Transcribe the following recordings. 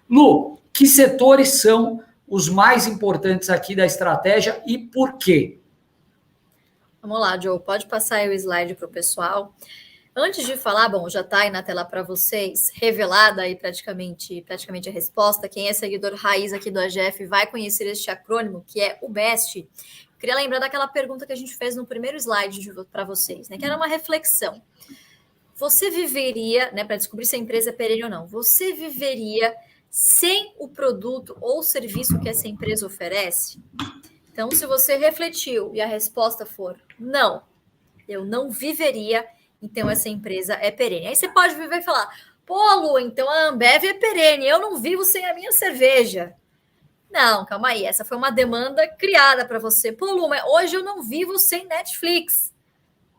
Lu, que setores são os mais importantes aqui da estratégia e por quê? Vamos lá, Joe, pode passar aí o slide para o pessoal. Antes de falar, bom, já está aí na tela para vocês, revelada aí praticamente a resposta. Quem é seguidor raiz aqui do AGF vai conhecer este acrônimo, que é o BEST. Queria lembrar daquela pergunta que a gente fez no primeiro slide para vocês, né? Que era uma reflexão. Você viveria, né, para descobrir se a empresa é perene ou não, você viveria sem o produto ou serviço que essa empresa oferece? Então, se você refletiu e a resposta for não, eu não viveria, então essa empresa é perene. Aí você pode viver e falar, pô, Lu, então a Ambev é perene, eu não vivo sem a minha cerveja. Não, calma aí, essa foi uma demanda criada para você. Pô, Lu, mas hoje eu não vivo sem Netflix.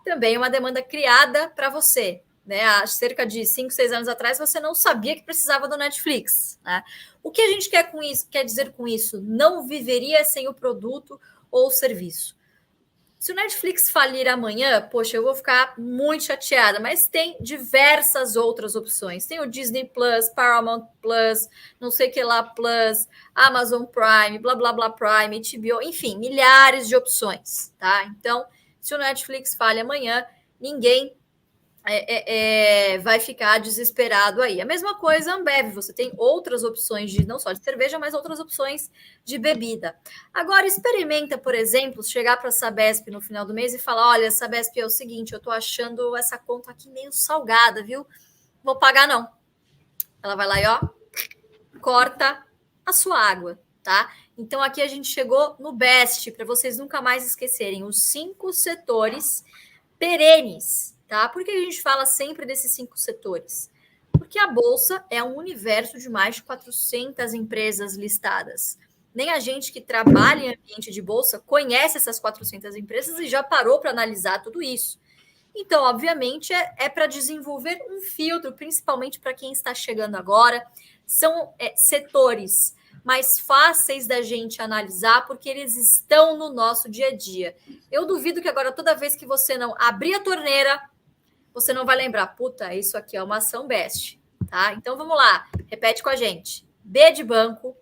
Também é uma demanda criada para você. Né? Há cerca de 5, 6 anos atrás, você não sabia que precisava do Netflix. Né? O que a gente quer dizer com isso? Não viveria sem o produto ou o serviço. Se o Netflix falir amanhã, poxa, eu vou ficar muito chateada, mas tem diversas outras opções. Tem o Disney Plus, Paramount Plus, não sei o que lá Plus, Amazon Prime, blá blá blá Prime, HBO, enfim, milhares de opções, tá? Então, se o Netflix falha amanhã, ninguém vai ficar desesperado aí. A mesma coisa a Ambev, você tem outras opções de não só de cerveja, mas outras opções de bebida. Agora, experimenta, por exemplo, chegar para a Sabesp no final do mês e falar, olha, Sabesp, é o seguinte, eu estou achando essa conta aqui meio salgada, viu? Vou pagar não. Ela vai lá e, ó, corta a sua água, tá? Então, aqui a gente chegou no BEST, para vocês nunca mais esquecerem, os 5 setores perenes, tá? Por que a gente fala sempre desses 5 setores? Porque a Bolsa é um universo de mais de 400 empresas listadas. Nem a gente que trabalha em ambiente de Bolsa conhece essas 400 empresas e já parou para analisar tudo isso. Então, obviamente, é para desenvolver um filtro, principalmente para quem está chegando agora. São setores mais fáceis da gente analisar, porque eles estão no nosso dia a dia. Eu duvido que agora, toda vez que você não abrir a torneira, você não vai lembrar, puta, isso aqui é uma ação BEST, tá? Então, vamos lá, repete com a gente. B de banco,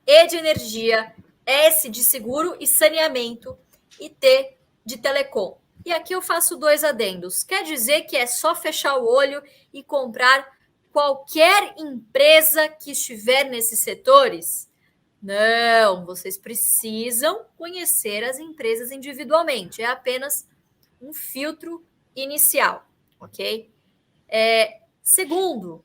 E de energia, S de seguro e saneamento e T de telecom. E aqui eu faço 2 adendos. Quer dizer que é só fechar o olho e comprar qualquer empresa que estiver nesses setores? Não, vocês precisam conhecer as empresas individualmente. É apenas um filtro inicial, ok? Segundo,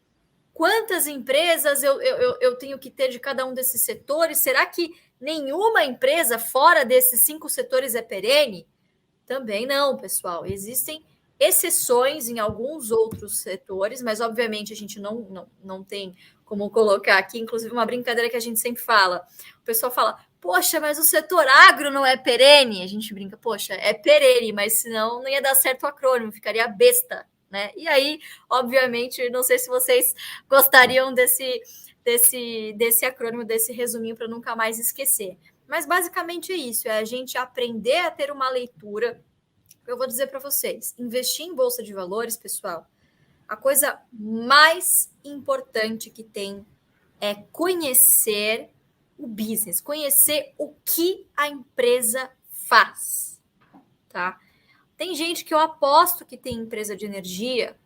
quantas empresas eu tenho que ter de cada um desses setores? Será que nenhuma empresa fora desses 5 setores é perene? Também não, pessoal. Existem exceções em alguns outros setores, mas obviamente a gente não tem como colocar aqui, inclusive uma brincadeira que a gente sempre fala. O pessoal fala, poxa, mas o setor agro não é perene? A gente brinca, poxa, é perene, mas senão não ia dar certo o acrônimo, ficaria besta, né? E aí, obviamente, não sei se vocês gostariam desse acrônimo, desse resuminho para nunca mais esquecer. Mas basicamente é isso, é a gente aprender a ter uma leitura. Eu vou dizer para vocês, investir em bolsa de valores, pessoal, a coisa mais importante que tem é conhecer o business, conhecer o que a empresa faz, tá? Tem gente que eu aposto que tem empresa de energia,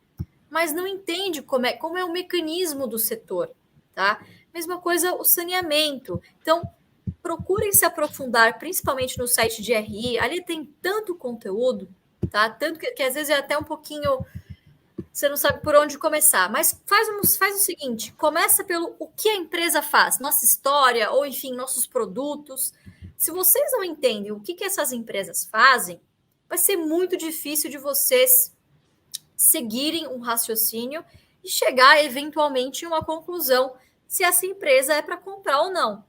mas não entende como é o mecanismo do setor, tá? Mesma coisa o saneamento. Então, procurem se aprofundar, principalmente no site de RI. Ali tem tanto conteúdo, tá? Tanto que às vezes é até um pouquinho, você não sabe por onde começar. Mas faz o seguinte: começa pelo o que a empresa faz, nossa história, ou enfim, nossos produtos. Se vocês não entendem o que essas empresas fazem, vai ser muito difícil de vocês seguirem um raciocínio e chegar eventualmente em uma conclusão se essa empresa é para comprar ou não.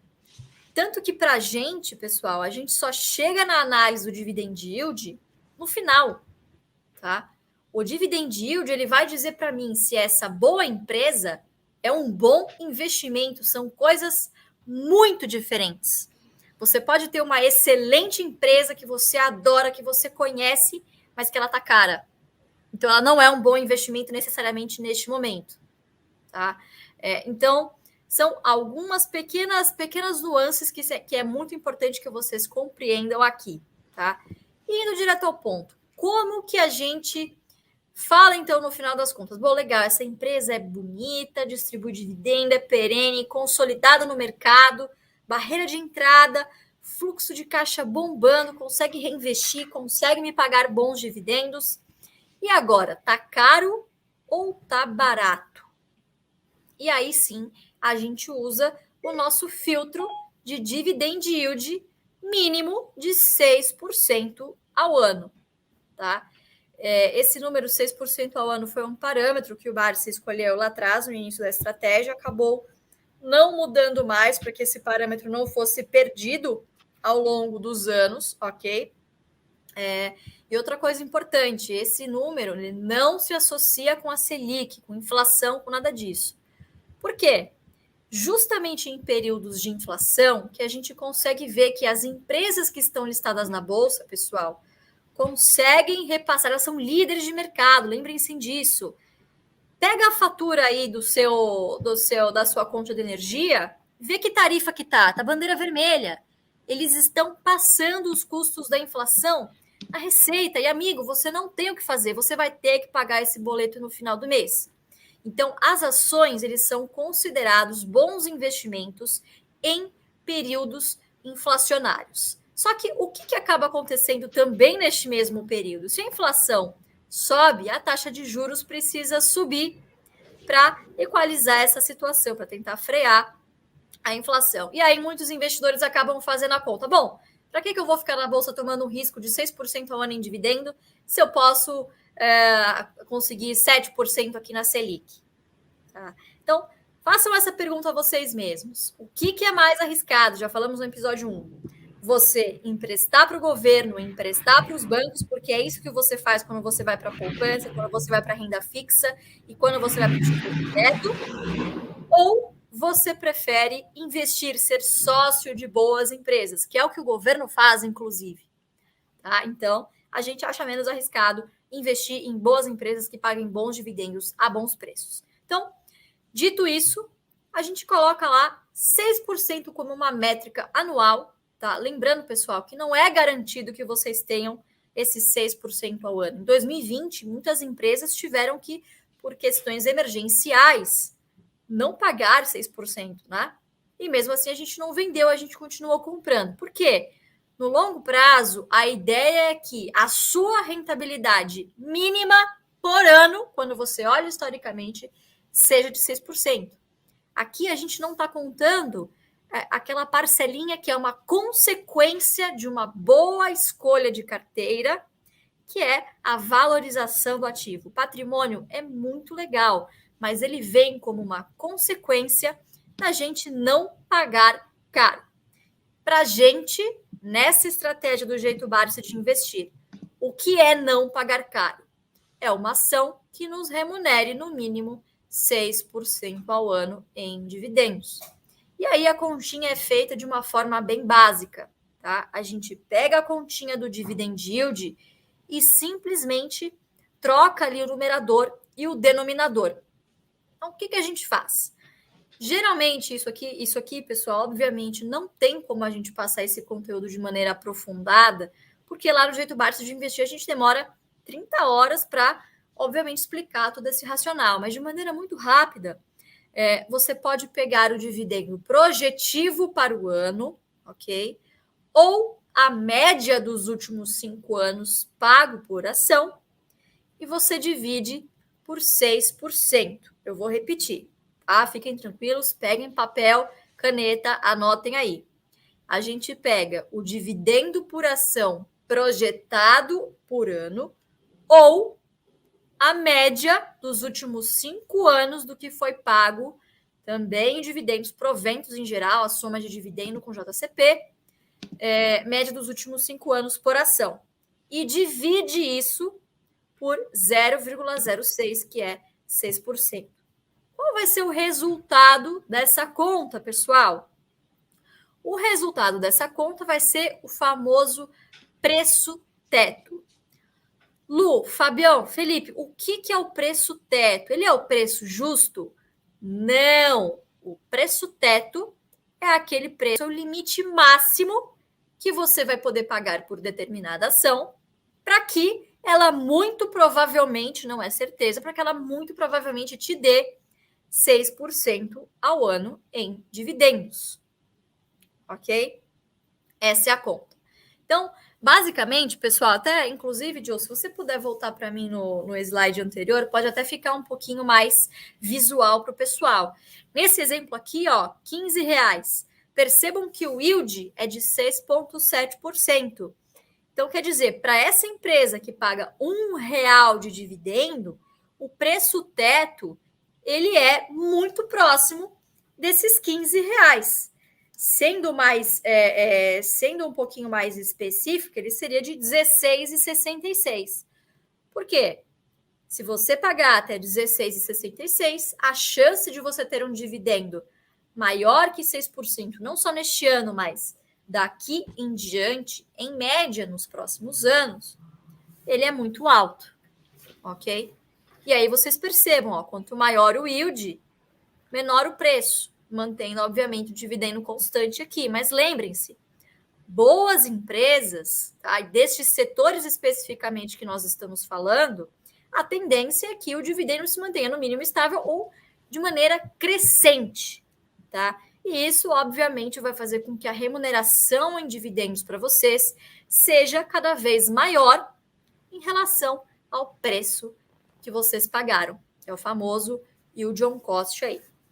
Tanto que para a gente, pessoal, a gente só chega na análise do dividend yield no final, tá? O dividend yield, ele vai dizer para mim se essa boa empresa é um bom investimento. São coisas muito diferentes. Você pode ter uma excelente empresa que você adora, que você conhece, mas que ela tá cara. Então, ela não é um bom investimento necessariamente neste momento, tá? Então, São algumas pequenas nuances que é muito importante que vocês compreendam aqui, tá? E indo direto ao ponto, como que a gente fala, então, no final das contas? Bom, legal, essa empresa é bonita, distribui dividendo, é perene, consolidada no mercado, barreira de entrada, fluxo de caixa bombando, consegue reinvestir, consegue me pagar bons dividendos. E agora, tá caro ou tá barato? E aí sim, a gente usa o nosso filtro de dividend yield mínimo de 6% ao ano, tá? Esse número 6% ao ano foi um parâmetro que o Barsi escolheu lá atrás, no início da estratégia, acabou não mudando mais para que esse parâmetro não fosse perdido ao longo dos anos, ok? E outra coisa importante, esse número ele não se associa com a Selic, com inflação, com nada disso. Por quê? Justamente em períodos de inflação que a gente consegue ver que as empresas que estão listadas na Bolsa, pessoal, conseguem repassar, elas são líderes de mercado, lembrem-se disso. Pega a fatura aí da sua conta de energia, vê que tarifa que tá bandeira vermelha. Eles estão passando os custos da inflação na receita. E, amigo, você não tem o que fazer, você vai ter que pagar esse boleto no final do mês. Então, as ações, eles são considerados bons investimentos em períodos inflacionários. Só que o que acaba acontecendo também neste mesmo período? Se a inflação sobe, a taxa de juros precisa subir para equalizar essa situação, para tentar frear a inflação. E aí muitos investidores acabam fazendo a conta. Bom, para que eu vou ficar na Bolsa tomando um risco de 6% ao ano em dividendo se eu posso conseguir 7% aqui na Selic? Tá? Então, façam essa pergunta a vocês mesmos. O que é mais arriscado? Já falamos no episódio 1. Você emprestar para o governo, emprestar para os bancos, porque é isso que você faz quando você vai para a poupança, quando você vai para a renda fixa e quando você vai para o título direto, ou você prefere investir, ser sócio de boas empresas, que é o que o governo faz, inclusive. Tá? Então, a gente acha menos arriscado investir em boas empresas que paguem bons dividendos a bons preços. Então, dito isso, a gente coloca lá 6% como uma métrica anual. Tá? Lembrando, pessoal, que não é garantido que vocês tenham esses 6% ao ano. Em 2020, muitas empresas tiveram que, por questões emergenciais, não pagar 6%, né? E mesmo assim a gente não vendeu, a gente continuou comprando. Por quê? No longo prazo, a ideia é que a sua rentabilidade mínima por ano, quando você olha historicamente, seja de 6%. Aqui a gente não está contando aquela parcelinha que é uma consequência de uma boa escolha de carteira, que é a valorização do ativo. O patrimônio é muito legal, mas ele vem como uma consequência da gente não pagar caro. Para a gente, nessa estratégia do jeito Barsi de investir, o que é não pagar caro? É uma ação que nos remunere no mínimo 6% ao ano em dividendos. E aí a continha é feita de uma forma bem básica, tá? A gente pega a continha do dividend yield e simplesmente troca ali o numerador e o denominador. Então, o que a gente faz? Geralmente, isso aqui, pessoal, obviamente, não tem como a gente passar esse conteúdo de maneira aprofundada, porque lá no Jeito Barsi de Investir a gente demora 30 horas para, obviamente, explicar todo esse racional, mas de maneira muito rápida, você pode pegar o dividendo projetivo para o ano, ok? Ou a média dos últimos 5 anos pago por ação, e você divide por 6%. Eu vou repetir, tá? Fiquem tranquilos, peguem papel, caneta, anotem aí. A gente pega o dividendo por ação projetado por ano ou a média dos últimos 5 anos do que foi pago também em dividendos, proventos em geral, a soma de dividendo com JCP, média dos últimos 5 anos por ação. E divide isso por 0,06, que é 6%. Qual vai ser o resultado dessa conta, pessoal? O resultado dessa conta vai ser o famoso preço teto. Lu, Fabião, Felipe, o que é o preço teto? Ele é o preço justo? Não. o preço teto é aquele preço, o limite máximo que você vai poder pagar por determinada ação, para que ela muito provavelmente, não é certeza, para que ela muito provavelmente te dê 6% ao ano em dividendos. Ok? Essa é a conta. Então, basicamente, pessoal, até inclusive, Joe, se você puder voltar para mim no slide anterior, pode até ficar um pouquinho mais visual para o pessoal. Nesse exemplo aqui, ó, R$15. Percebam que o yield é de 6,7%. Então, quer dizer, para essa empresa que paga R$1 de dividendo, o preço teto ele é muito próximo desses R$15. Sendo um pouquinho mais específico, ele seria de R$16,66. Por quê? Se você pagar até R$16,66, a chance de você ter um dividendo maior que 6%, não só neste ano, mas daqui em diante, em média, nos próximos anos, ele é muito alto, ok? E aí vocês percebam, ó, quanto maior o yield, menor o preço, mantendo, obviamente, o dividendo constante aqui. Mas lembrem-se, boas empresas, tá? E destes setores especificamente que nós estamos falando, a tendência é que o dividendo se mantenha no mínimo estável ou de maneira crescente, tá? E isso, obviamente, vai fazer com que a remuneração em dividendos para vocês seja cada vez maior em relação ao preço que vocês pagaram, que é o famoso yield on cost aí.